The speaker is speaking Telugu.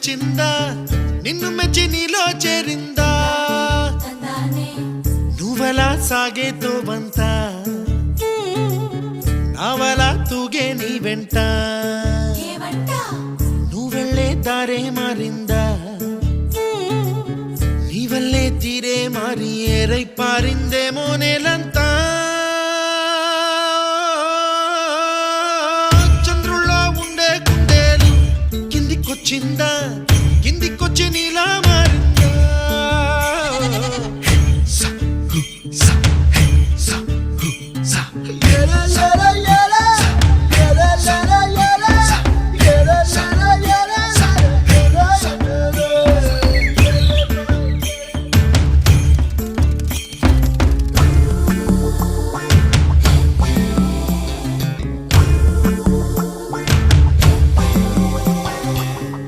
తెచ్చిందా నిన్ను మెచ్చి నీలో చేరిందా నువ్వలా సాగేతో బంత నావలా తూగే నీ వెంట నువ్వెళ్ళే దారే మారిందా నీ వల్లే తీరే మారి ఏరై పారిందేమో నేలంతా కిందికొచ్చిందా కిందికొచ్చి నీ